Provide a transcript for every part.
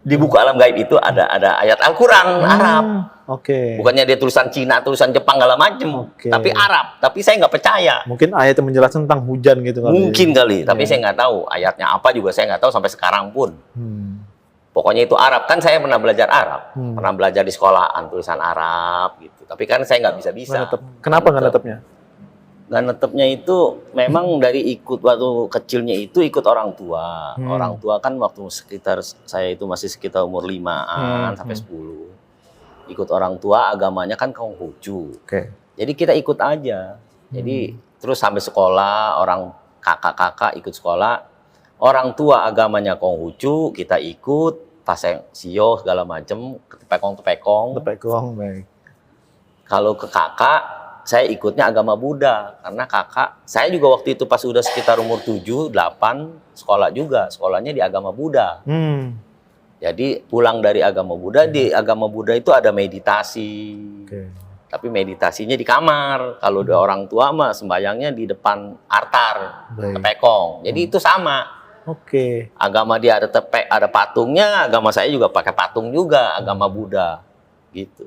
Di buku alam gaib itu ada ayat Al-Quran Arab. Oke. Bukannya dia tulisan Cina, tulisan Jepang, segala macem. Tapi Arab. Tapi saya nggak percaya. Mungkin ayat yang menjelaskan tentang hujan gitu kali. Mungkin kali. Tapi saya nggak tahu ayatnya apa juga, saya nggak tahu sampai sekarang pun. Pokoknya itu Arab. Kan saya pernah belajar Arab. Pernah belajar di sekolahan tulisan Arab gitu. Tapi kan saya nggak bisa-bisa. Kenapa nggak netepnya? Nggak netepnya itu memang dari waktu kecilnya itu ikut orang tua. Orang tua kan waktu saya itu masih sekitar umur 5-an sampai 10. Ikut orang tua, agamanya kan Konghucu. Jadi kita ikut aja. Jadi terus sampai sekolah, orang kakak-kakak ikut sekolah. Orang tua agamanya Konghucu, kita ikut. Pasang sio segala macem, tepekong. Baik. Kalau ke kakak, saya ikutnya agama Buddha, karena kakak, saya juga waktu itu pas udah sekitar umur 7, 8, sekolah juga, sekolahnya di agama Buddha. Jadi pulang dari agama Buddha, di agama Buddha itu ada meditasi. Tapi meditasinya di kamar, kalau ada orang tua mah sembayangnya di depan altar, tepekong. Jadi itu sama. Agama dia ada patungnya, agama saya juga pakai patung juga, agama Buddha. Gitu.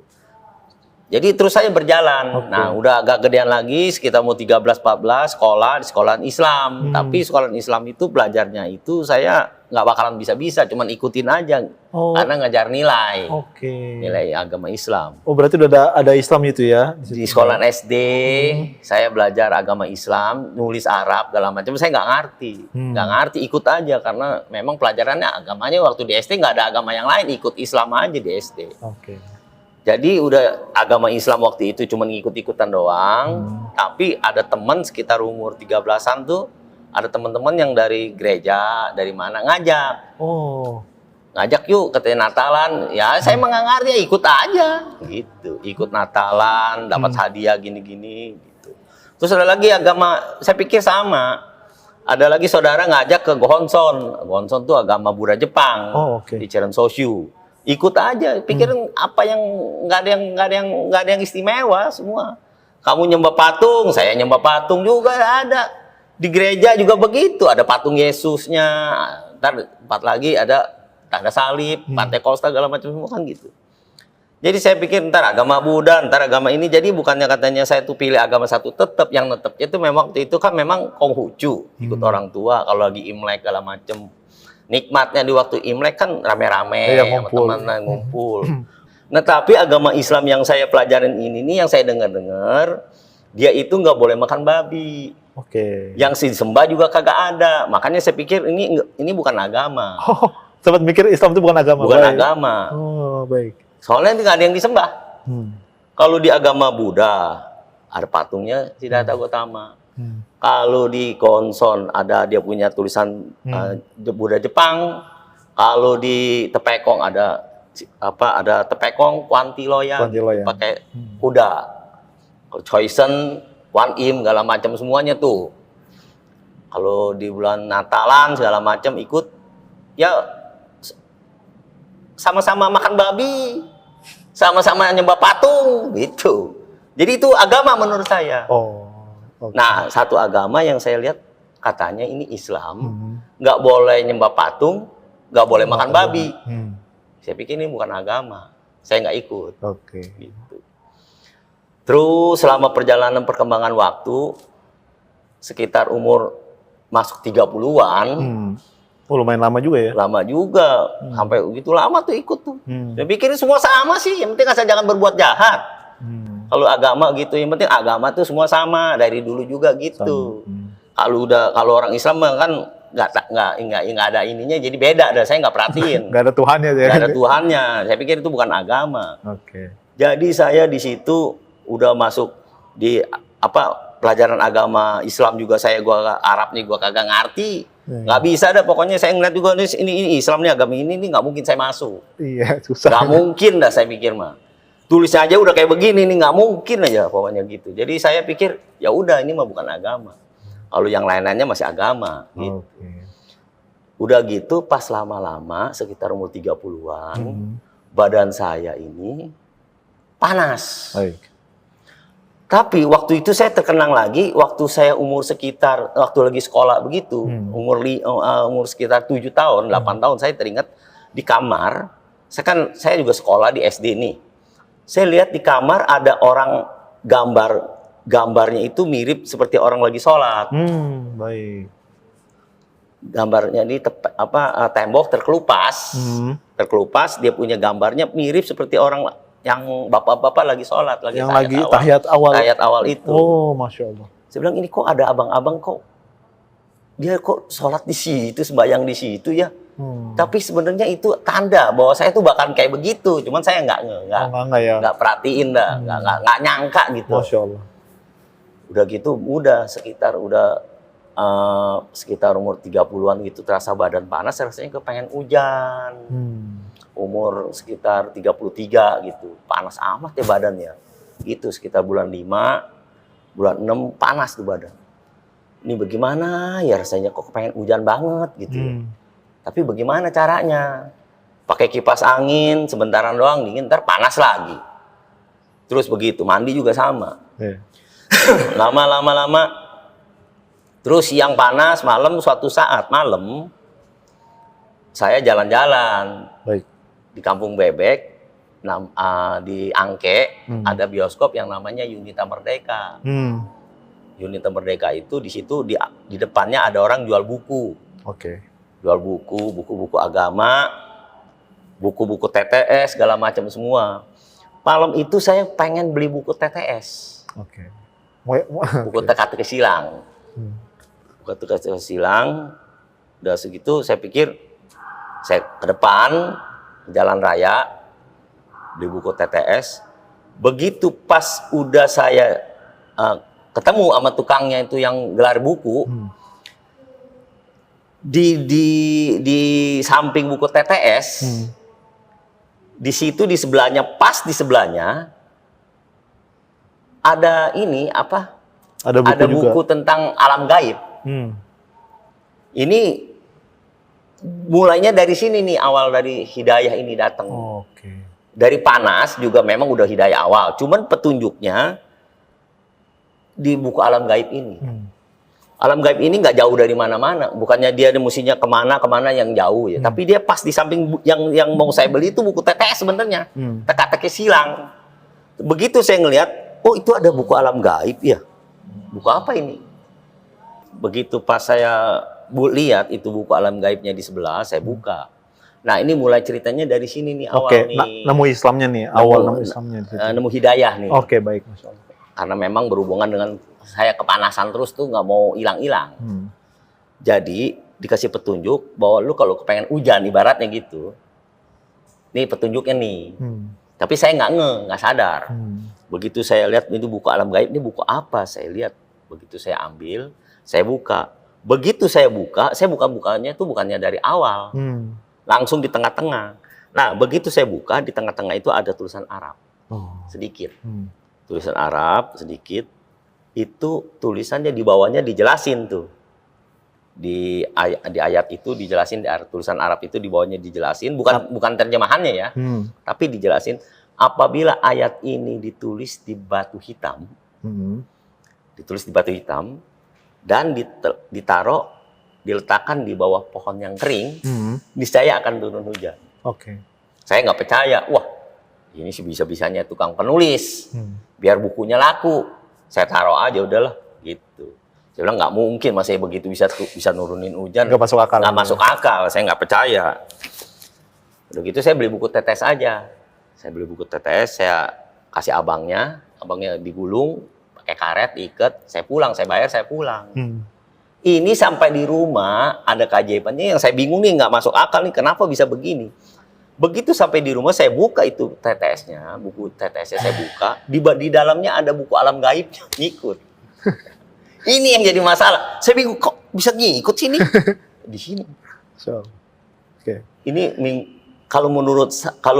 Jadi terus saya berjalan. Nah, udah agak gedean lagi, sekitar mau 13-14, sekolah di sekolahan Islam. Tapi sekolahan Islam itu belajarnya itu saya nggak bakalan bisa-bisa, cuman ikutin aja. Karena ngajar nilai. Nilai agama Islam. Berarti udah ada Islam itu ya? Di sekolahan SD, saya belajar agama Islam, nulis Arab, segala macam. Saya nggak ngerti. Nggak ngerti, ikut aja. Karena memang pelajarannya agamanya waktu di SD nggak ada agama yang lain, ikut Islam aja di SD. Jadi udah agama Islam waktu itu cuma ngikut-ikutan doang. Tapi ada teman sekitar umur 13-an tuh, ada teman-teman yang dari gereja, dari mana ngajak. Ngajak yuk katanya Natalan. Ya saya nggak ngerti, ya ikut aja gitu. Ikut Natalan, dapat hadiah gini-gini gitu. Terus ada lagi agama, saya pikir sama. Ada lagi saudara ngajak ke Gohonson. Gohonson tuh agama Buddha Jepang. Di Cheronsoshu. Ikut aja, pikirin apa yang nggak ada yang istimewa semua. Kamu nyembah patung, saya nyembah patung juga ada. Di gereja juga begitu, ada patung Yesusnya. Ntar tempat lagi ada tanda salib, Pantekosta segala macam semua kan gitu. Jadi saya pikir ntar agama Buddha, ntar agama ini. Jadi bukannya katanya saya tuh pilih agama satu, tetap yang tetapnya itu memang waktu itu kan memang Konghucu, ikut orang tua kalau lagi Imlek segala macam. Nikmatnya di waktu Imlek kan rame-rame, sama teman ngumpul. Nah, tapi agama Islam yang saya pelajarin ini nih, yang saya dengar-dengar, dia itu nggak boleh makan babi. Yang disembah juga kagak ada. Makanya saya pikir ini bukan agama. Sempat mikir Islam itu bukan agama. Bukan agama. Soalnya nggak ada yang disembah. Kalau di agama Buddha ada patungnya Siddhartha Gautama. Kalau di Konson ada dia punya tulisan Buddha Jepang. Kalau di Tepekong ada Tepekong Kwantiloyan pakai kuda. Kalau Choisen, Kwan Im segala macam semuanya tuh. Kalau di bulan Natalan segala macam ikut, ya sama-sama makan babi, sama-sama nyembah patung gitu. Jadi itu agama menurut saya. Nah, satu agama yang saya lihat katanya ini Islam, nggak boleh nyembah patung, nggak boleh makan babi. Saya pikir ini bukan agama, saya nggak ikut. Gitu. Terus selama perjalanan perkembangan waktu, sekitar umur masuk 30-an, lumayan lama juga ya? Lama juga, sampai begitu lama tuh ikut tuh. Saya pikir semua sama sih, yang penting asal jangan berbuat jahat. Kalau agama gitu, yang penting agama tuh semua sama dari dulu juga gitu. Kalau orang Islam kan nggak ada ininya, jadi beda. Saya nggak perhatiin. Nggak ada Tuhannya. Nggak ada Tuhannya. Saya pikir itu bukan agama. Jadi saya di situ udah masuk di pelajaran agama Islam juga. Gua Arab nih gua kagak ngerti. Nggak bisa dah. Pokoknya saya ngeliat juga ini Islam nih, agama ini nggak mungkin saya masuk. Susah. Nggak mungkin dah saya pikir mah. Tulisnya aja udah kayak begini nih, nggak mungkin aja pokoknya gitu. Jadi saya pikir ya udah ini mah bukan agama. Kalau yang lain-lainnya masih agama gitu. Udah gitu pas lama-lama sekitar umur 30-an, badan saya ini panas. Tapi waktu itu saya terkenang lagi waktu saya umur sekitar waktu lagi sekolah begitu, umur sekitar 7 tahun, 8 tahun saya teringat di kamar, saya juga sekolah di SD nih. Saya lihat di kamar ada orang gambarnya itu mirip seperti orang lagi sholat. Baik. Gambarnya di tembok terkelupas. Terkelupas, dia punya gambarnya mirip seperti orang yang bapak-bapak lagi sholat, Yang lagi tahiyat awal. Tahiyat awal itu. Oh, Masya Allah. Saya bilang, ini kok ada abang-abang kok dia kok sholat di situ, sembahyang di situ ya. Tapi sebenarnya itu tanda bahwa saya tuh bahkan kayak begitu. Cuman saya nggak perhatiin dah, nggak nyangka gitu. Masya Allah. Udah gitu, sekitar umur 30-an gitu, terasa badan panas, rasanya kepengen hujan. Umur sekitar 33 gitu, panas amat ya badannya. Itu sekitar bulan 5, bulan 6 panas tuh badan. Ini bagaimana ya rasanya kok kepengen hujan banget gitu. Tapi bagaimana caranya? Pakai kipas angin sebentaran doang dingin, ntar panas lagi. Terus begitu, mandi juga sama. Lama. Terus siang panas, malam suatu saat malam saya jalan-jalan. Baik. Di Kampung Bebek, di Angke, ada bioskop yang namanya Yunita Merdeka. Yunita Merdeka itu di situ di depannya ada orang jual buku. Oke. Jual buku agama, buku-buku TTS, segala macam semua. Malam itu saya pengen beli buku TTS. Oke. Buku teka-teki silang. Buku teka-teki silang. Udah segitu saya pikir saya ke depan jalan raya beli buku TTS. Begitu pas udah saya ketemu sama tukangnya itu yang gelar buku, di samping buku TTS, di situ di sebelahnya, pas di sebelahnya ada ini apa? Ada buku tentang alam gaib. Ini mulainya dari sini nih, awal dari hidayah ini datang. Oke. Dari panas juga memang udah hidayah awal. Cuman petunjuknya di buku alam gaib ini. Alam gaib ini nggak jauh dari mana-mana. Bukannya dia mestinya kemana yang jauh ya. Tapi dia pas di samping yang mau saya beli itu buku TTS sebenarnya. Teka-teki silang. Begitu saya ngelihat, oh itu ada buku alam gaib ya. Buku apa ini? Begitu pas saya lihat itu buku alam gaibnya di sebelah, saya buka. Nah ini mulai ceritanya dari sini nih awal nih. Nemu Islamnya nih, nemu Islamnya. Nemu hidayah nih. Oke, baik, Masya Allah. Karena memang berhubungan dengan saya kepanasan terus tuh nggak mau hilang-hilang. Jadi dikasih petunjuk bahwa lu kalau kepengen hujan ibaratnya gitu. Nih petunjuknya nih. Tapi saya nggak sadar. Begitu saya lihat ini buku alam gaib, ini buku apa? Saya lihat. Begitu saya ambil, saya buka. Begitu saya buka-bukanya itu bukannya dari awal. Langsung di tengah-tengah. Nah, begitu saya buka, di tengah-tengah itu ada tulisan Arab. Sedikit. Tulisan Arab sedikit. Itu tulisannya di bawahnya dijelasin tuh. Di ayat itu dijelasin, tulisan Arab itu di bawahnya dijelasin, bukan terjemahannya ya. Tapi dijelasin apabila ayat ini ditulis di batu hitam. Ditulis di batu hitam dan diletakkan di bawah pohon yang kering, niscaya akan turun hujan. Oke. Saya nggak percaya. Wah, ini sih bisa-bisanya tukang penulis. Biar bukunya laku. Saya taruh aja udahlah gitu. Saya bilang nggak mungkin masih begitu bisa nurunin hujan. Nggak masuk akal. Nggak masuk akal. Saya nggak percaya. Udah gitu saya beli buku tetes aja. Saya beli buku tetes, saya kasih abangnya digulung pakai karet, diikat. Saya pulang, saya bayar, saya pulang. Ini sampai di rumah ada keajaibannya yang saya bingung nih, nggak masuk akal nih, kenapa bisa begini. Begitu sampai di rumah saya buka itu TTS-nya, buku TTS-nya saya buka, di dalamnya ada buku alam gaib ngikut. Ini yang jadi masalah. Saya bingung kok bisa ngikut sini di sini. Ini kalau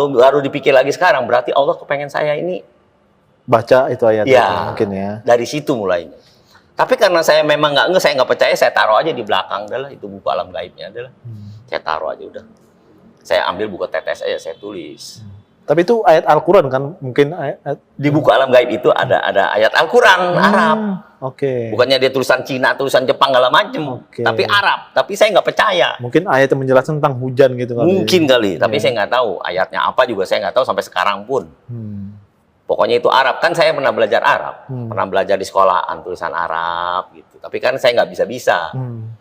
baru dipikir lagi sekarang berarti Allah kepengen saya ini baca itu ayat ya, mungkin ya. Dari situ mulainya. Tapi karena saya memang saya nggak percaya, saya taruh aja di belakang adalah itu buku alam gaibnya adalah. Saya taruh aja udah. Saya ambil buku tetes aja, saya tulis. Tapi itu ayat Al-Quran kan? Mungkin ayat... Di buku alam gaib itu ada ayat Al-Quran Arab. Oke. Bukannya dia tulisan Cina, tulisan Jepang, segala macam. Oke. Tapi Arab. Tapi saya nggak percaya. Mungkin ayat yang menjelaskan tentang hujan gitu kali. Mungkin kali. Tapi Iya. saya nggak tahu. Ayatnya apa juga saya nggak tahu sampai sekarang pun. Hmm. Pokoknya itu Arab. Kan saya pernah belajar Arab. Hmm. Pernah belajar di sekolahan tulisan Arab gitu. Tapi kan saya nggak bisa-bisa. Hmm.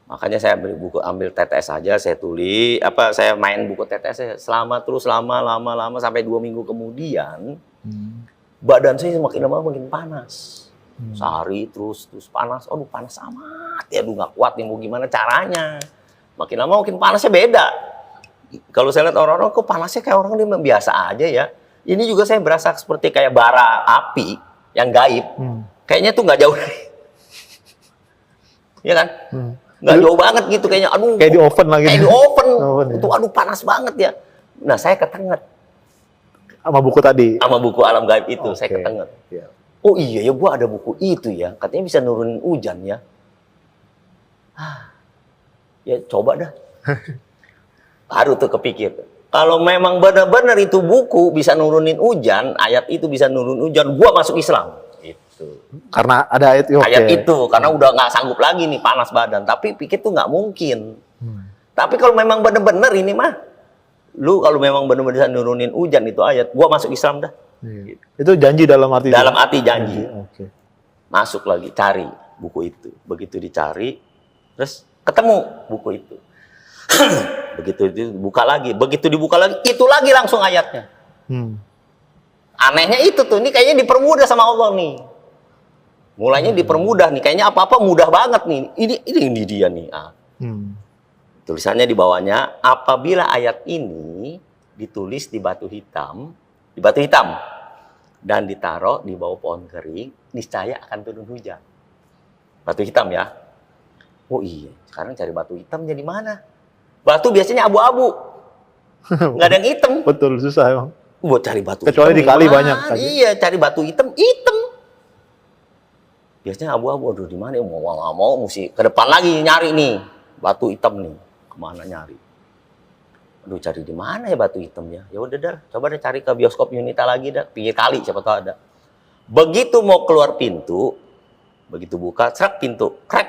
Makanya saya ambil TTS aja, saya tulis, saya main buku TTS saya lama sampai 2 minggu kemudian, badan saya makin lama makin panas. Sehari terus panas, aduh panas amat ya, aduh nggak kuat nih, mau gimana caranya. Makin lama makin panasnya beda. Kalau saya lihat orang-orang kok panasnya kayak orang dia biasa aja ya. Ini juga saya berasa seperti kayak bara api yang gaib. Kayaknya tuh nggak jauh dari, ya kan? Nggak jauh banget gitu kayaknya, aduh. Kayak di oven lagi. Kayak di oven. Ya. Itu aduh panas banget ya. Nah saya ketenget. Sama buku tadi. Sama buku alam gaib itu, saya Oke. ketenget. Iya. Oh iya ya, gua ada buku itu ya. Katanya bisa nurunin hujan ya. Ya coba dah. Baru tuh kepikir. Kalau memang benar-benar itu buku bisa nurunin hujan, ayat itu bisa nurunin hujan, gua masuk Islam. Itu. Karena ada ayat, Ayat itu, karena udah nggak sanggup lagi nih, panas badan. Tapi pikir tuh nggak mungkin. Tapi kalau memang benar-benar ini mah, lu kalau memang benar-benar bisa nurunin hujan itu ayat, gua masuk Islam dah. Iya. Itu janji dalam arti Dalam arti janji. Oke. Masuk lagi, cari buku itu. Begitu dicari, terus ketemu buku itu. Begitu dibuka lagi, itu lagi langsung ayatnya. Anehnya itu tuh, ini kayaknya dipermudah sama Allah nih. Mulainya dipermudah nih, kayaknya apa-apa mudah banget nih. Ini dia nih. Tulisannya di bawahnya, apabila ayat ini ditulis di batu hitam, dan ditaruh di bawah pohon kering, niscaya akan turun hujan. Batu hitam ya. Oh iya, sekarang cari batu hitam jadi mana? Batu biasanya abu-abu, nggak ada yang hitam. Betul, susah emang. Buat cari batu Kecuali hitam di kali gimana? banyak. Iya, cari batu hitam. Biasanya abu-abu. Aduh, di mana? Mau mesti ke depan lagi nyari nih batu hitam nih. Kemana nyari? Aduh, cari di mana ya batu hitam ya? Ya udah dah, coba deh cari ke bioskop Yunita lagi dah, pinggir kali siapa tahu ada. Begitu mau keluar pintu, begitu buka, srek pintu, krek.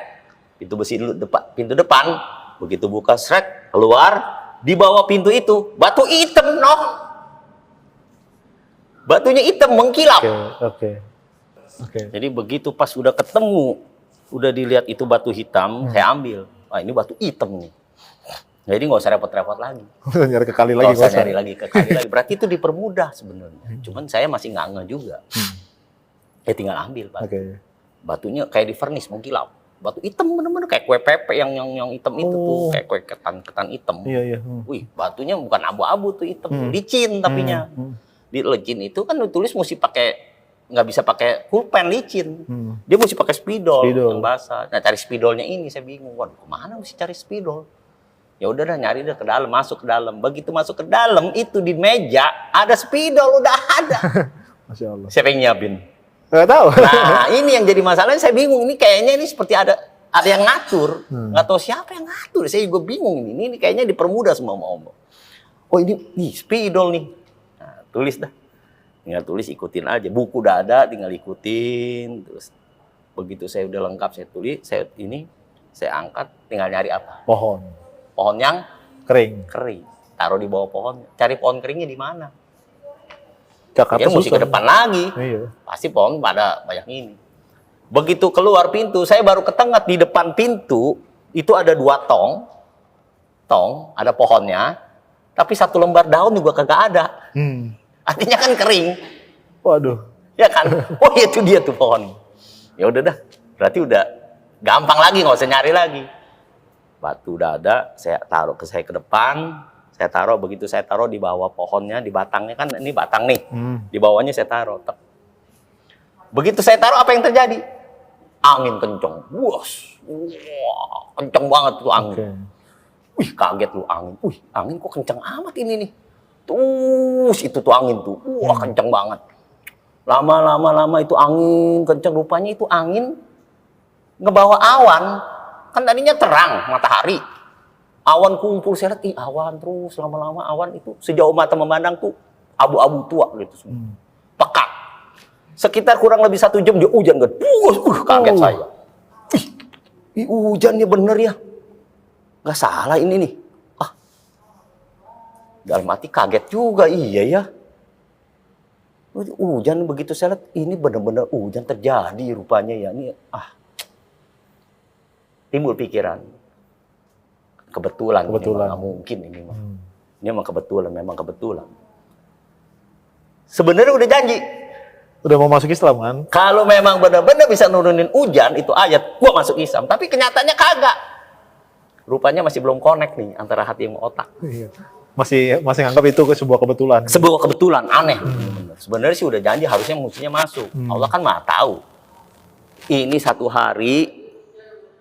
Pintu besi dulu pintu depan. Begitu buka, srek, keluar, di bawah pintu itu batu hitam, noh. Batunya hitam mengkilap. Oke. Jadi begitu pas udah ketemu, udah dilihat itu batu hitam, saya ambil. Wah, ini batu hitam nih. Jadi nggak usah repot-repot lagi. Nyari ke kali Nggak lagi. usah nyari lagi ke kali lagi. Berarti itu dipermudah sebenarnya. Cuman saya masih nggak ngeh juga. Ya tinggal ambil, Pak. Oke. Batunya kayak di vernis mengkilap. Batu hitam bener-bener kayak kue pepe yang hitam itu tuh, kayak kue ketan hitam. Iya. Wih, batunya bukan abu-abu tuh hitam, licin tapinya. Di licin itu kan tulis mesti pakai, nggak bisa pakai pulpen licin. Dia mesti pakai spidol yang basah. Nah, cari spidolnya ini saya bingung. Waduh, kemana mesti cari spidol? Ya udah dah, nyari dah ke dalam, masuk ke dalam. Begitu masuk ke dalam itu di meja ada spidol, udah ada. Masya Allah. Siapa yang nyiapin? Nggak tahu. Nah, ini yang jadi masalahnya, saya bingung. Ini kayaknya ini seperti ada yang ngatur. Nggak tahu siapa yang ngatur. Saya juga bingung ini. Ini kayaknya dipermudah semua mau. Oh ini spidol nih. Nah, tulis dah. Tinggal tulis, ikutin aja. Buku udah ada, tinggal ikutin. Terus begitu saya udah lengkap, saya tulis, saya angkat, tinggal nyari apa? Pohon yang kering. Taruh di bawah pohon. Cari pohon keringnya di mana? Jakarta Ya mesti ke depan lagi. Iya. Pasti pohon pada banyak ini. Begitu keluar pintu, saya baru ketengat di depan pintu, itu ada 2 tong, ada pohonnya, tapi 1 lembar daun juga kagak ada. Artinya kan kering. Waduh. Ya kan? Oh itu dia tuh pohon. Ya udah dah, berarti udah gampang lagi, nggak usah nyari lagi. Batu udah ada, saya taruh ke depan, saya taruh, begitu saya taruh di bawah pohonnya, di batangnya kan, ini batang nih, di bawahnya saya taruh. Begitu saya taruh, apa yang terjadi? Angin kenceng, wah, kenceng banget tuh angin. Wih, kaget lu angin. Wih, angin kok kenceng amat ini nih. Terus itu tuh angin tuh, wah kenceng banget. Lama itu angin kenceng, rupanya itu angin ngebawa awan. Kan tadinya terang, matahari. Awan kumpul, saya lihat, awan terus, lama-lama awan itu sejauh mata memandang tuh abu-abu tua gitu semua. Pekat. Sekitar kurang lebih 1 jam dia hujan kan. Kaget saya. Ih, hujannya bener ya. Nggak salah ini nih. Dalam hati kaget juga, iya ya. Hujan begitu saya lihat, ini benar-benar hujan terjadi rupanya ya. Ini timbul pikiran. Kebetulan. Nggak mungkin ini mah. Ini memang kebetulan. Sebenarnya udah janji. Udah mau masuk Islam kan? Kalau memang benar-benar bisa nurunin hujan, itu ayat, gua masuk Islam. Tapi kenyataannya kagak. Rupanya masih belum connect nih antara hati sama otak. Iya. Masih nganggap itu sebuah kebetulan. Sebuah kebetulan, aneh. Sebenarnya sih udah janji, harusnya mestinya masuk. Allah kan maha tahu. Ini 1 hari,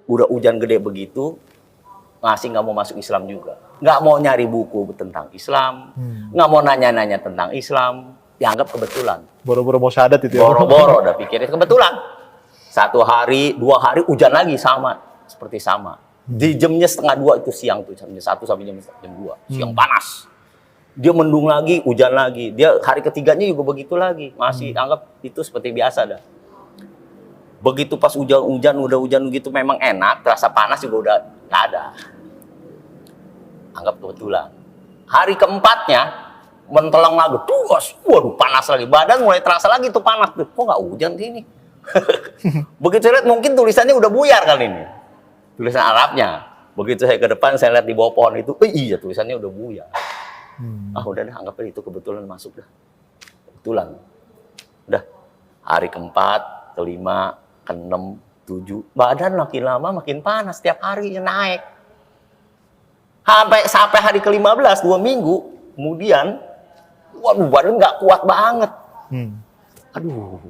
udah hujan gede begitu, masih nggak mau masuk Islam juga. Nggak mau nyari buku tentang Islam, nggak mau nanya-nanya tentang Islam, dianggap kebetulan. Boro-boro mau syahadat itu ya? Boro-boro udah pikirin kebetulan. 1 hari, 2 hari hujan lagi sama. Seperti sama. Di jamnya 1:30 itu siang tuh, jam 1 sampai jam 2. Siang panas. Dia mendung lagi, hujan lagi. Dia hari ketiganya juga begitu lagi. Masih anggap itu seperti biasa dah. Begitu pas hujan udah hujan gitu memang enak, terasa panas juga udah nggak ada. Anggap kebetulan. Hari keempatnya mentelang lagi, waduh panas lagi. Badan mulai terasa lagi tuh panas. Kok nggak hujan sini? Begitu saya lihat mungkin tulisannya udah buyar kali ini. Tulisan Arabnya. Begitu saya ke depan, saya lihat di bawah pohon itu, iya tulisannya udah buyar. Udah dah, anggap itu kebetulan masuk dah. Kebetulan. Udah, hari keempat, kelima, keenam, 7. Badan makin lama makin panas, setiap harinya naik. Sampai hari ke-15, 2 minggu, kemudian, waduh badan nggak kuat banget. Aduh.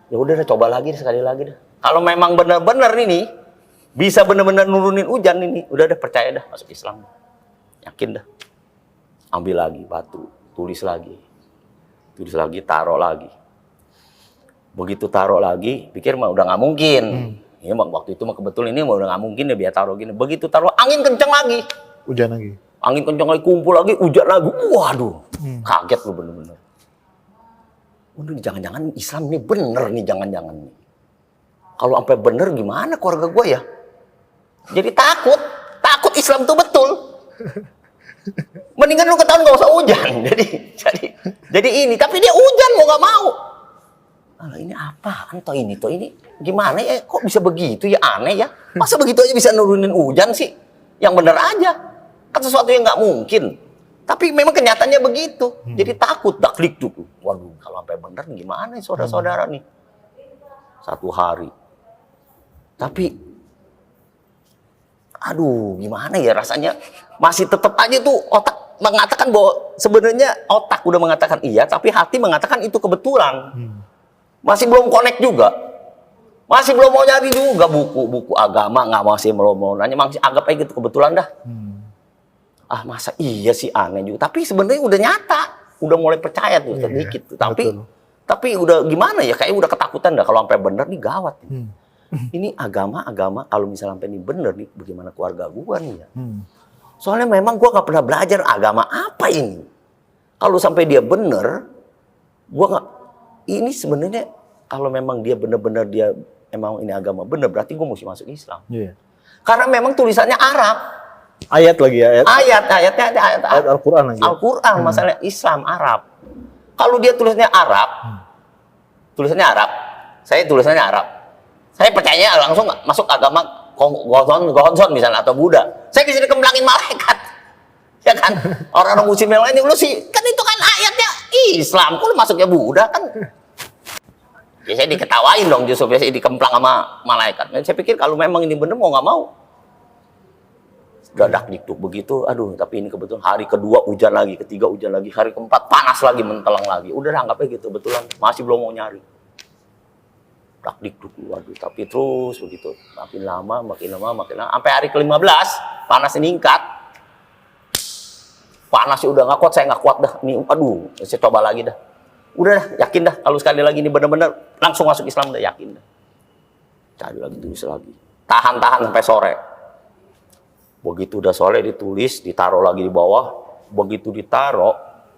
Ya udah dah, coba lagi sekali lagi dah. Kalau memang benar-benar ini bisa benar-benar nurunin hujan ini, udah percaya dah masuk Islam. Yakin dah. Ambil lagi batu, tulis lagi, taruh lagi. Begitu taruh lagi, pikir mah udah nggak mungkin. Ini waktu itu mah kebetulan ini mah udah nggak mungkin ya biar taruh gini. Begitu taruh, angin kencang lagi. Hujan lagi. Angin kencang lagi, kumpul lagi, hujan lagi. Waduh, kaget lu bener-bener. Waduh, jangan-jangan Islam ini bener nih, jangan-jangan nih. Kalau sampai bener gimana keluarga gue ya? Jadi takut Islam tuh betul. Mendingan lu ketahuan gak usah hujan. Jadi ini, tapi dia hujan mau gak mau. Ini apaan toh ini gimana ya? Kok bisa begitu ya, aneh ya? Masa begitu aja bisa nurunin hujan sih? Yang bener aja. Kan sesuatu yang gak mungkin. Tapi memang kenyataannya begitu. Jadi takut, daklik tuh. Waduh, kalau sampai bener gimana nih saudara-saudara nih? 1 hari. Tapi, aduh gimana ya rasanya, masih tetap aja tuh otak mengatakan bahwa sebenarnya otak udah mengatakan iya, tapi hati mengatakan itu kebetulan. Masih belum connect juga. Masih belum mau nyari juga buku agama, masih belum mau nanya, masih anggap aja gitu kebetulan dah. Masa iya sih, aneh juga. Tapi sebenarnya udah nyata, udah mulai percaya tuh sedikit tuh. Tapi udah gimana ya, kayak udah ketakutan dah kalau sampai bener nih gawat. Ini agama kalau misalnya sampai ini bener nih, bagaimana keluarga gua nih ya? Soalnya memang gua nggak pernah belajar agama apa ini. Kalau sampai dia bener, gua nggak. Ini sebenarnya kalau memang dia bener-bener dia emang ini agama bener, berarti gua mesti masuk Islam. Karena memang tulisannya Arab. Ayat lagi ya? Ayatnya ada ayat Al-Quran lagi. Al-Quran, masalah Islam Arab. Kalau dia tulisannya Arab, saya tulisannya Arab. Saya percaya langsung masuk agama Gonson misalnya atau Buddha. Saya bisa dikemplangin malaikat. Ya kan? Orang muslim yang lain lu sih kan itu kan ayatnya Islam, kok lu masuknya Buddha kan? Biasanya diketawain dong justru, biasanya dikemplang sama malaikat. Dan saya pikir kalau memang ini bener mau nggak mau. Dadak dikduk begitu, aduh tapi ini kebetulan hari kedua hujan lagi, ketiga hujan lagi, hari keempat panas lagi, mentelang lagi. Udah anggapnya gitu, betulan masih belum mau nyari. Dak dikduk, waduh tapi terus begitu, makin lama, sampai hari ke-15 panasnya meningkat. Panasnya udah nggak kuat, saya nggak kuat dah. Nih, aduh, saya coba lagi dah. Udah dah, yakin dah kalau sekali lagi ini benar-benar langsung masuk Islam dah, yakin dah. Cari lagi, tulis lagi. Tahan sampai sore. Begitu udah sore ditulis, ditaruh lagi di bawah. Begitu ditaruh,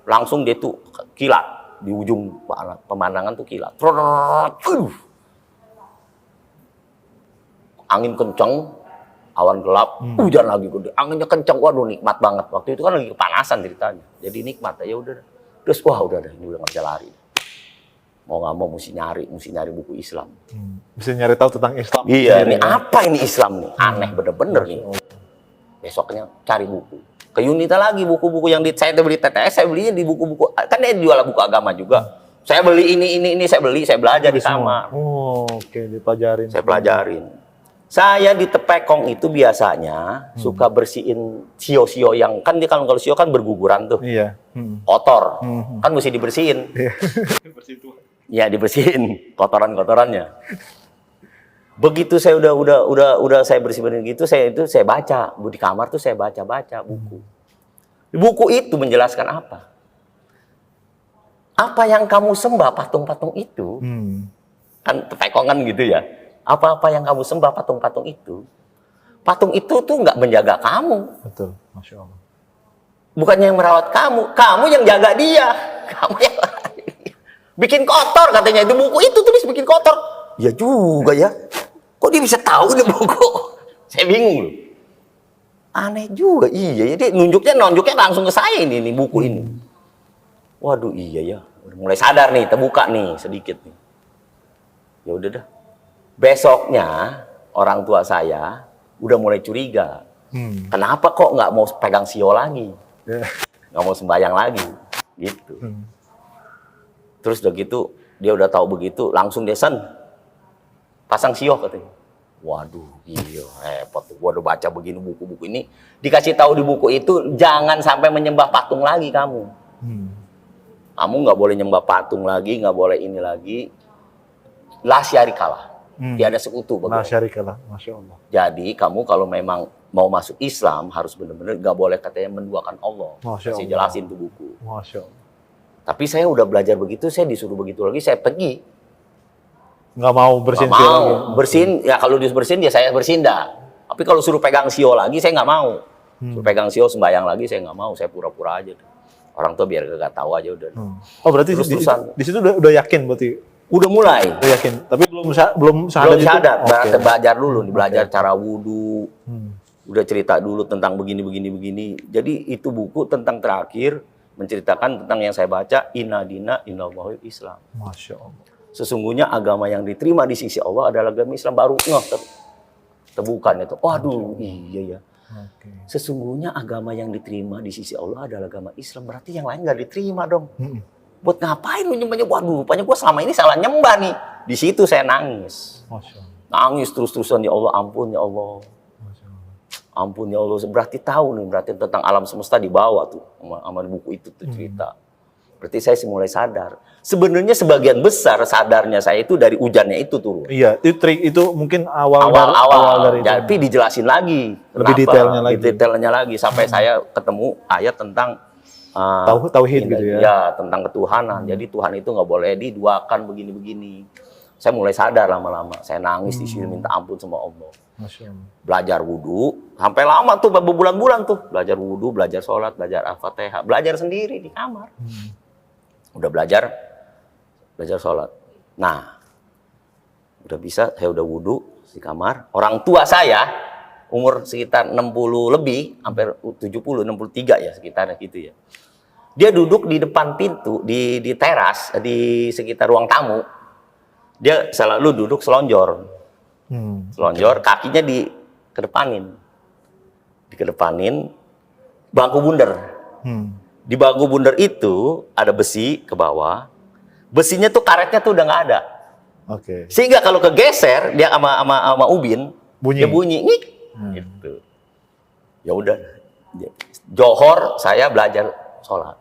langsung dia tuh kilat di ujung pemandangan tuh kilat. Angin kencang, awan gelap, hujan lagi gede, anginnya kencang, waduh nikmat banget. Waktu itu kan lagi kepanasan ceritanya, jadi nikmat. Ya udah, terus wah udah ini udah nggak bisa lari. Mau nggak mau mesti nyari buku Islam. Bisa nyari tahu tentang Islam. Iya, ini apa ini Islam nih? Aneh bener-bener nih. Besoknya cari buku. Ke Yunita lagi buku-buku yang saya beli TTS, saya belinya di buku-buku. Kan dia jual buku agama juga. Saya beli ini, saya belajar di kamar. Oh, oke, dipelajarin. Saya pelajarin. Saya di Tepekong itu biasanya suka bersihin sio-sio yang kan dia kalau sio kan berguguran tuh. Iya. Kotor. Kan mesti dibersihin. Iya. Ya dibersihin kotoran-kotorannya. Begitu saya udah saya bersih-bersih gitu, saya baca di kamar tuh saya baca buku. Buku itu menjelaskan apa? Apa yang kamu sembah patung-patung itu? Kan Tepekongan gitu ya. Apa-apa yang kamu sembah patung-patung itu tuh nggak menjaga kamu. Betul, Masya Allah. Bukannya yang merawat kamu yang jaga dia. Kamu yang bikin kotor katanya itu buku itu tulis bikin kotor. Ya juga ya. Kok dia bisa tahu ini buku? Saya bingung loh. Aneh juga. Iya, jadi nunjuknya langsung ke saya ini buku ini. Waduh iya ya. Udah mulai sadar nih, terbuka nih sedikit nih. Ya udah dah. Besoknya orang tua saya udah mulai curiga. Kenapa kok nggak mau pegang sio lagi? Nggak mau sembahyang lagi, gitu. Terus udah gitu dia udah tahu begitu, langsung desen pasang sio katanya. Waduh, iya repot. Gua udah baca begini buku-buku ini, dikasih tahu di buku itu jangan sampai menyembah patung lagi kamu. Kamu nggak boleh nyembah patung lagi, nggak boleh ini lagi. La syarikalah. Tiada sekutu. La syarikalah, Masya Allah. Jadi kamu kalau memang mau masuk Islam harus benar-benar nggak boleh katanya menduakan Allah. Masya Saya Allah. jelasin tuh buku. Masya Allah. Tapi saya udah belajar begitu, saya disuruh begitu lagi, saya pergi. Nggak mau bersihin Nggak sio mau lagi. bersihin, ya kalau bersihin ya saya bersihin dah. Tapi kalau suruh pegang sio lagi saya nggak mau. Suruh pegang sio sembahyang lagi saya nggak mau, saya pura-pura aja. Orang tua biar gak tahu aja udah. Oh berarti Terus-terusan. di situ udah yakin berarti. Udah mulai. Udah yakin. Tapi belum sadar Belum sadar, Oke. belajar dulu nih, belajar cara wudhu. Udah cerita dulu tentang begini. Jadi itu buku tentang terakhir menceritakan tentang yang saya baca, inna dina inna wahyu Islam. Masya Allah. Sesungguhnya agama yang diterima di sisi Allah adalah agama Islam. Baru terbukan itu. Waduh, iya ya. Oke. Sesungguhnya agama yang diterima di sisi Allah adalah agama Islam. Berarti yang lain nggak diterima dong. Buat ngapain lu nyembahnya? Waduh, rupanya gue selama ini salah nyembah nih. Di situ saya nangis. Masya Allah. Nangis terus-terusan, ya Allah, ampun ya Allah. Masya Allah. Ampun ya Allah. Berarti tahu nih, berarti tentang alam semesta di bawah tuh. Sama buku itu tuh cerita. Berarti saya mulai sadar. Sebenarnya sebagian besar sadarnya saya itu dari hujannya itu turun. Iya, itu mungkin awal dari itu. Tapi dijelasin lagi. Lebih Kenapa? detailnya lagi. Detailnya lagi. Sampai saya ketemu ayat tentang Tauhid gitu ya. Ya, tentang ketuhanan. Jadi Tuhan itu nggak boleh diduakan begini-begini. Saya mulai sadar lama-lama. Saya nangis di sini minta ampun sama Allah. Masya Allah. Belajar wudhu. Sampai lama tuh, berbulan-bulan tuh. Belajar wudhu, belajar sholat, belajar Al-Fatihah. Belajar sendiri di kamar. Udah belajar sholat. Nah, udah bisa, saya udah wudhu di kamar. Orang tua saya, umur sekitar 60 lebih, hampir 70, 63 ya, sekitarnya gitu ya. Dia duduk di depan pintu, di teras, di sekitar ruang tamu. Dia selalu duduk selonjor. Selonjor, kakinya dikedepanin. Dikedepanin, bangku bundar. Di bangku bundar itu ada besi ke bawah. Besinya tuh karetnya tuh udah nggak ada. Oke. Sehingga kalau kegeser dia sama ubin, Bunyi. dia bunyi ngik. Gitu. Ya udah. Johor saya belajar sholat.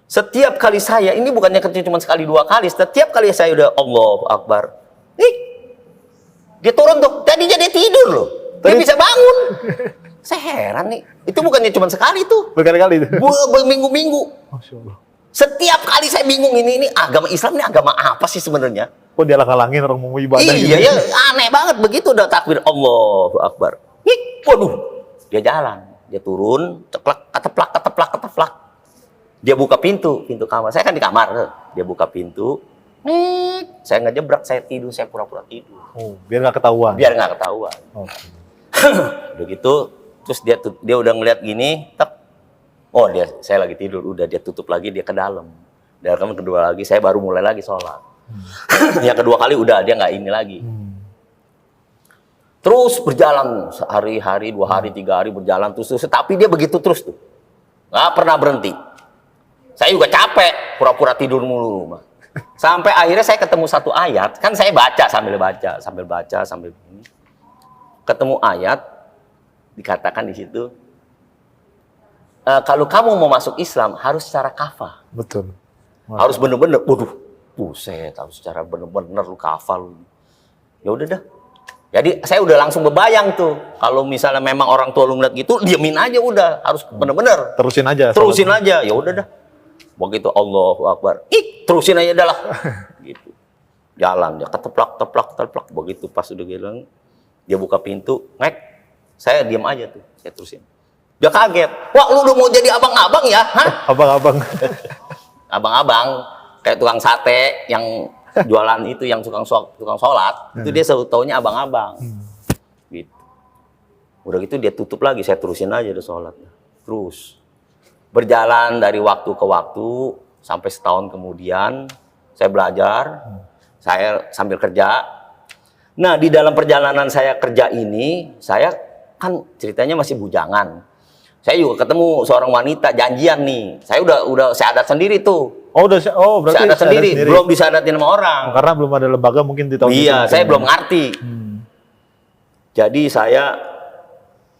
Setiap kali saya, ini bukannya cuma sekali dua kali, setiap kali saya udah Allahu Akbar, dia turun tuh, tadinya dia tidur loh, dia bisa bangun. Saya heran nih, itu bukannya cuma sekali tuh, Berkali-kali itu. berminggu-minggu. Masya Allah. Setiap kali saya bingung ini agama Islam ini agama apa sih sebenarnya? Kok dia langit orang mau ibadah Iya ya, aneh banget begitu udah takbir Allahu Akbar. Waduh, dia jalan, dia turun, ceplak, keteplak. Dia buka pintu kamar. Saya kan di kamar. Dia buka pintu. Saya ngejebrak, saya tidur, saya pura-pura tidur. Oh, biar nggak ketahuan. Biar nggak ketahuan. Oke. Udah gitu, terus dia udah ngeliat gini, tak. Oh, saya lagi tidur, udah dia tutup lagi, dia ke dalam. Dalam kedua lagi, saya baru mulai lagi sholat. Yang kedua kali udah dia nggak ini lagi. Terus berjalan sehari-hari, 2 hari, 3 hari berjalan terus. Tapi dia begitu terus tuh, nggak pernah berhenti. Saya juga capek, pura-pura tidur mulu. Sampai akhirnya saya ketemu satu ayat, kan saya sambil baca sambil begini. Ketemu ayat, dikatakan di situ, kalau kamu mau masuk Islam harus secara kafah. Betul. Harus bener-bener, waduh, buset, harus secara bener-bener lu kafah lu. Ya udah dah. Jadi saya udah langsung bebayang tuh, kalau misalnya memang orang tua lu ngeliat gitu, diamin aja udah, harus bener-bener. Terusin aja. Terusin aja, ya udah dah. Begitu Allahu Akbar, terusin aja dah lah. Gitu. Jalan, dia keteplak, begitu pas udah bilang, dia buka pintu, saya diam aja tuh, saya terusin. Dia kaget, wah lu udah mau jadi abang-abang ya? Hah? Abang-abang. Abang-abang, kayak tukang sate yang jualan itu, yang tukang sholat, itu dia selalu taunya abang-abang. Gitu. Udah gitu dia tutup lagi, saya terusin aja deh sholat. Terus. Berjalan dari waktu ke waktu, sampai setahun kemudian, saya belajar, saya sambil kerja. Nah, di dalam perjalanan saya kerja ini, saya kan ceritanya masih bujangan. Saya juga ketemu seorang wanita, janjian nih. Saya udah syahadat sendiri tuh. Berarti syahadat sendiri, belum disyahadatin sama orang. Karena belum ada lembaga mungkin di tahun itu. Iya, saya belum ngerti. Jadi saya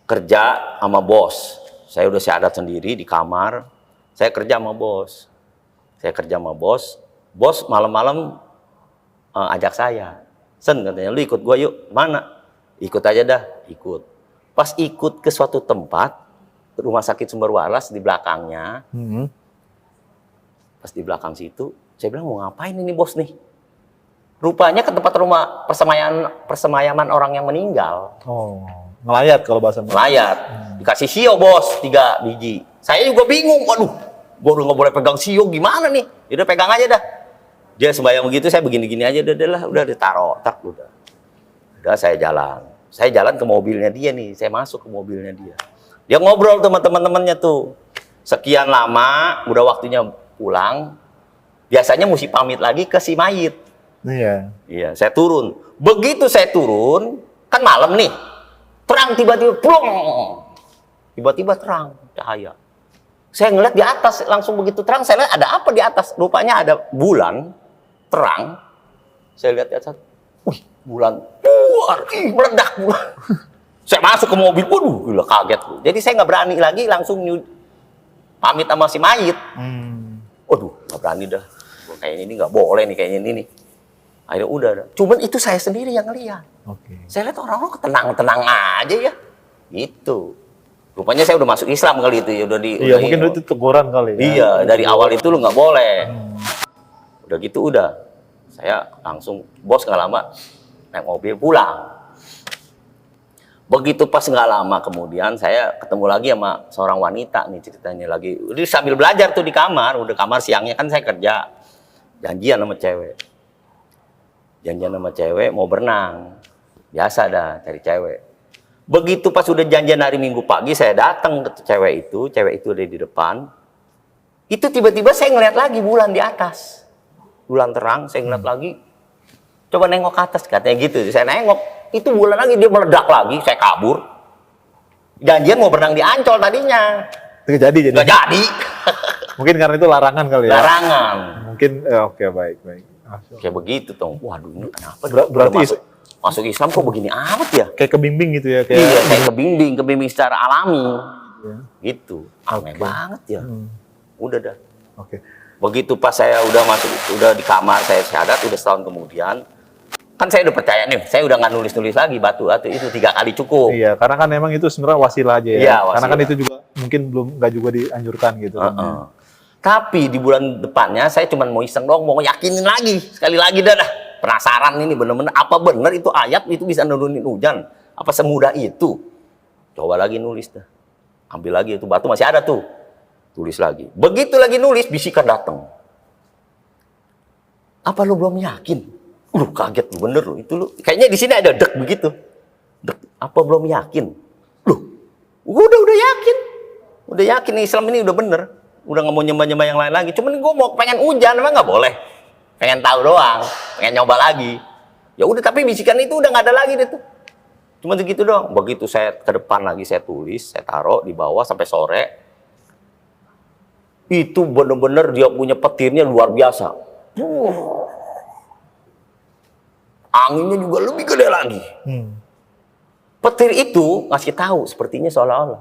kerja sama bos. Saya udah syahadat sendiri di kamar. Saya kerja sama bos. Bos malam-malam ajak saya. Sen katanya, lu ikut gua yuk. Mana? Ikut aja dah. Ikut. Pas ikut ke suatu tempat, rumah sakit Sumber Waras di belakangnya. Pas di belakang situ, saya bilang mau ngapain ini bos nih? Rupanya ke tempat rumah persemayaman orang yang meninggal. Oh, ngelayat kalau bahasa Ngelayat. Dikasih sio bos, 3 biji. Saya juga bingung, waduh, gue udah nggak boleh pegang sio, gimana nih? Udah pegang aja dah. Dia sembahyang begitu, saya begini-gini aja, udah ditaruh, udah saya jalan. Saya jalan ke mobilnya dia nih, saya masuk ke mobilnya dia. Dia ngobrol sama teman-temannya tuh. Sekian lama, udah waktunya pulang. Biasanya mesti pamit lagi ke si mayit. Iya, saya turun. Begitu saya turun, kan malam nih. Terang tiba-tiba, plong. Tiba-tiba terang, cahaya. Saya ngeliat di atas, langsung begitu terang, saya lihat ada apa di atas. Rupanya ada bulan, terang. Saya lihat di atas, wih, bulan, meledak bulan. Saya masuk ke mobil, waduh, gila kaget. Jadi saya nggak berani lagi, langsung pamit sama si mayit. Waduh, nggak berani dah. Kayaknya ini nggak boleh nih, kayaknya ini nih. Akhirnya udah. Cuman itu saya sendiri yang ngeliat. Saya lihat orang-orang tenang-tenang aja ya. Gitu. Rupanya saya udah masuk Islam kali itu ya. Iya, mungkin itu teguran kali ya. Iya, dari awal itu lu nggak boleh. Udah gitu udah. Saya langsung, bos nggak lama, naik mobil pulang. Begitu pas nggak lama kemudian saya ketemu lagi sama seorang wanita nih ceritanya lagi. Udah sambil belajar tuh di kamar, udah kamar siangnya kan saya kerja. Janjian sama cewek mau berenang. Biasa dah cari cewek. Begitu pas udah janjian hari Minggu pagi saya datang ke cewek itu ada di depan. Itu tiba-tiba saya ngeliat lagi bulan di atas. Bulan terang, saya ngeliat lagi. Coba nengok ke atas katanya gitu. Saya nengok, itu bulan lagi dia meledak lagi, saya kabur. Janjian mau berenang di Ancol tadinya. Nggak jadi. Nggak jadi. Mungkin karena itu larangan kali ya. Larangan. Mungkin oke, baik. Kayak begitu tuh. Waduh, ini kenapa? Berarti masuk Islam kok begini amat ya? Kayak kebimbing gitu ya. Iya, kayak kebimbing secara alami. Gitu. Aneh banget ya. Udah dah. Begitu pas saya udah di kamar, saya syahadat, udah setahun kemudian, kan saya udah percaya nih, saya udah nggak nulis lagi batu itu 3 kali cukup. Iya, karena kan memang itu sebenarnya wasilah aja ya. Iya, wasilah. Karena kan itu juga mungkin nggak juga dianjurkan gitu. Tapi di bulan depannya saya cuma mau iseng dong, mau yakinin lagi, sekali lagi dah. Penasaran ini bener-bener apa bener itu ayat itu bisa nurunin hujan? Apa semudah itu? Coba lagi nulis dah. Ambil lagi itu batu masih ada tuh. Tulis lagi. Begitu lagi nulis, bisikan datang. Apa lu belum yakin? Lu kaget lu, bener lu. Itu lu. Kayaknya di sini ada dek begitu. Dek, apa belum yakin? Loh, udah yakin. Udah yakin Islam ini udah bener. Udah nggak mau nyembah-nyembah yang lain lagi. Cuman gue mau pengen hujan, emang nggak boleh. Pengen tahu doang, pengen nyoba lagi. Ya udah, tapi bisikan itu udah nggak ada lagi deh tuh. Cuma segitu doang. Begitu saya ke depan lagi, saya tulis, saya taruh di bawah sampai sore. Itu bener-bener dia punya petirnya luar biasa. Anginnya juga lebih gede lagi. Petir itu ngasih tahu sepertinya seolah-olah,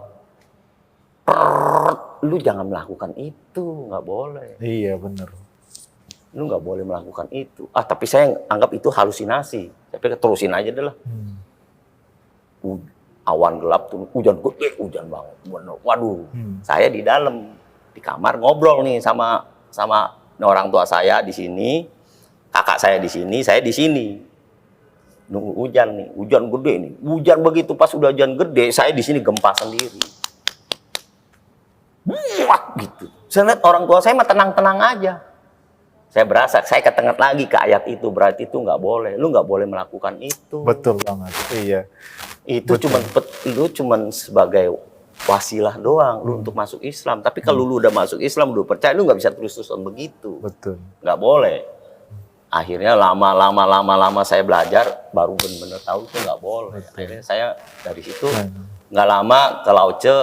lu jangan melakukan itu, nggak boleh. Iya bener. Lu nggak boleh melakukan itu. Tapi saya anggap itu halusinasi. Tapi terusin aja deh lah. Awan gelap tuh, hujan gede, hujan banget. Waduh, saya di dalam di kamar ngobrol nih sama orang tua saya di sini, kakak saya di sini, saya di sini. Nunggu hujan nih, hujan gede nih. Hujan begitu pas udah hujan gede, saya di sini gempa sendiri. Wah, gitu. Saya lihat orang tua saya mah tenang-tenang aja. Saya berasa, saya ketengah lagi ke ayat itu, berarti itu nggak boleh. Lu nggak boleh melakukan itu. Betul banget. Iya. Itu cuman sebagai wasilah doang lu untuk masuk Islam. Tapi kalau lu udah masuk Islam, lu percaya, lu nggak bisa terus-terusan begitu. Betul. Nggak boleh. Akhirnya lama saya belajar, baru benar-benar tahu itu nggak boleh. Akhirnya saya dari situ nggak lama ke Lauce,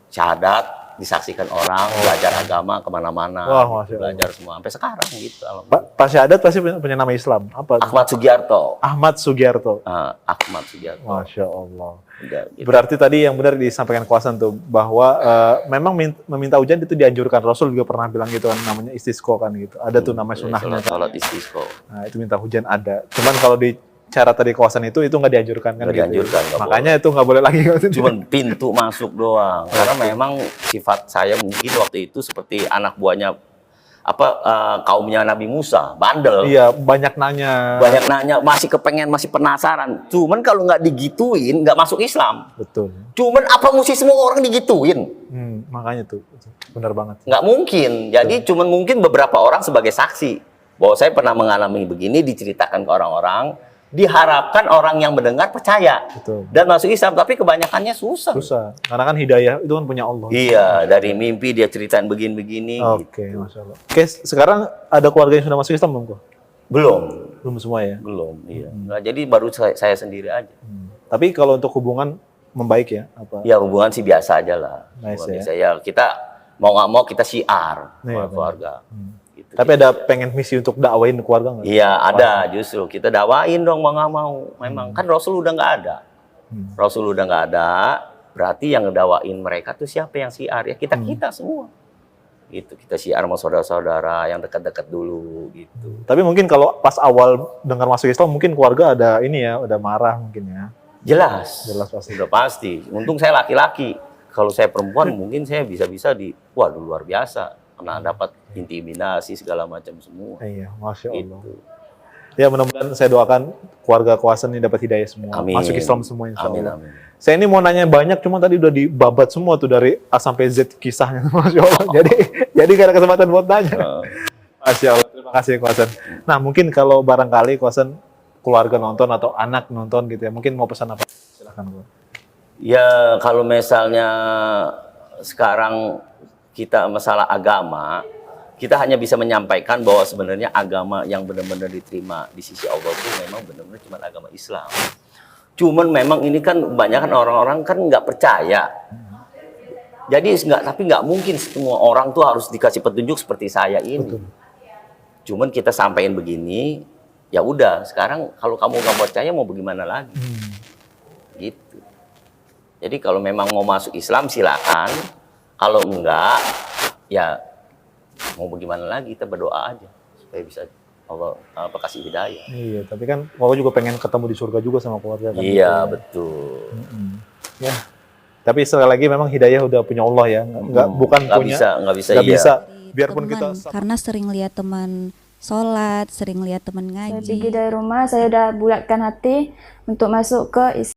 syahadat, disaksikan orang, belajar agama kemana-mana, belajar semua sampai sekarang gitu. Pak Syahadat pasti punya nama Islam. Apa? Ahmad Sugiarto. Ahmad Sugiarto. Ahmad Sugiarto. Masya Allah. Udah, gitu. Berarti tadi yang benar disampaikan Kuasan tuh bahwa memang meminta hujan itu dianjurkan. Rasul juga pernah bilang gitu kan, namanya istisqo kan gitu. Ada tuh nama sunnahnya. Salat istisqo. Nah itu minta hujan ada. Cuman kalau di cara tadi Kuasan itu nggak dianjurkan kan? Nggak dianjurkan. Gitu. Makanya boleh. Itu nggak boleh lagi. Cuman pintu masuk doang. Karena memang sifat saya mungkin waktu itu seperti anak buahnya kaumnya Nabi Musa, bandel. Iya, banyak nanya, masih kepengen, masih penasaran. Cuman kalau nggak digituin, nggak masuk Islam. Betul. Cuman apa mesti semua orang digituin? Makanya tuh, benar banget. Nggak mungkin. Jadi cuman mungkin beberapa orang sebagai saksi bahwa saya pernah mengalami begini, diceritakan ke orang-orang. Diharapkan orang yang mendengar percaya. Betul. Dan masuk Islam, tapi kebanyakannya susah. Karena kan hidayah itu kan punya Allah. Iya, dari mimpi dia ceritain begini-begini. Oke, Masya Allah. Oke, sekarang ada keluarga yang sudah masuk Islam belum kok? Belum semua ya? Belum, iya. Nah, jadi baru saya sendiri aja. Tapi kalau untuk hubungan membaik ya? Ya hubungan sih biasa aja lah. Nice, biasa ya. Kita mau nggak mau kita syiar keluarga. Gitu. Tapi ada pengen misi untuk dakwain keluarga nggak? Iya, ada justru. Kita dakwain dong mau nggak mau. Memang kan Rasul udah nggak ada. Rasul udah nggak ada, berarti yang ngedakwain mereka tuh siapa yang syiar? Ya kita semua. Gitu, kita syiar sama saudara-saudara yang dekat-dekat dulu gitu. Tapi mungkin kalau pas awal dengar masuk Islam mungkin keluarga ada ini ya, udah marah mungkin ya. Jelas pasti. Udah pasti. Untung saya laki-laki. Kalau saya perempuan mungkin saya bisa-bisa waduh luar biasa. Karena dapat intimidasi segala macam semua. Iya, Masya Allah. Gitu. Ya mudah-mudahan saya doakan keluarga Kuasan ini dapat hidayah semua. Amin. Masuk Islam semua insya Allah. Amin. Saya ini mau nanya banyak, cuma tadi udah dibabat semua tuh dari A sampai Z kisahnya. Masya Allah. Jadi gak ada kesempatan buat nanya. Masya Allah. Terima kasih Kuasan. Nah mungkin kalau barangkali Kuasan keluarga nonton atau anak nonton gitu ya, mungkin mau pesan apa? Silakan. Ya kalau misalnya sekarang kita masalah agama, kita hanya bisa menyampaikan bahwa sebenarnya agama yang benar-benar diterima di sisi Allah itu memang benar-benar cuma agama Islam. Cuman memang ini kan kebanyakan orang-orang kan nggak percaya. Jadi tapi nggak mungkin semua orang tuh harus dikasih petunjuk seperti saya ini. Betul. Cuman kita sampaikan begini, ya udah. Sekarang kalau kamu nggak percaya mau bagaimana lagi? Gitu. Jadi kalau memang mau masuk Islam silakan. Kalau enggak, ya mau bagaimana lagi, kita berdoa aja supaya bisa Allah kasih hidayah. Iya, tapi kan aku juga pengen ketemu di surga juga sama keluarga kan. Iya, betul. Ya. Tapi sekali lagi memang hidayah udah punya Allah ya, bukan punya. Nggak bisa. Biarpun kita karena sering lihat teman sholat, sering lihat teman ngaji. Saya pergi dari rumah, saya udah bulatkan hati untuk masuk ke Islam.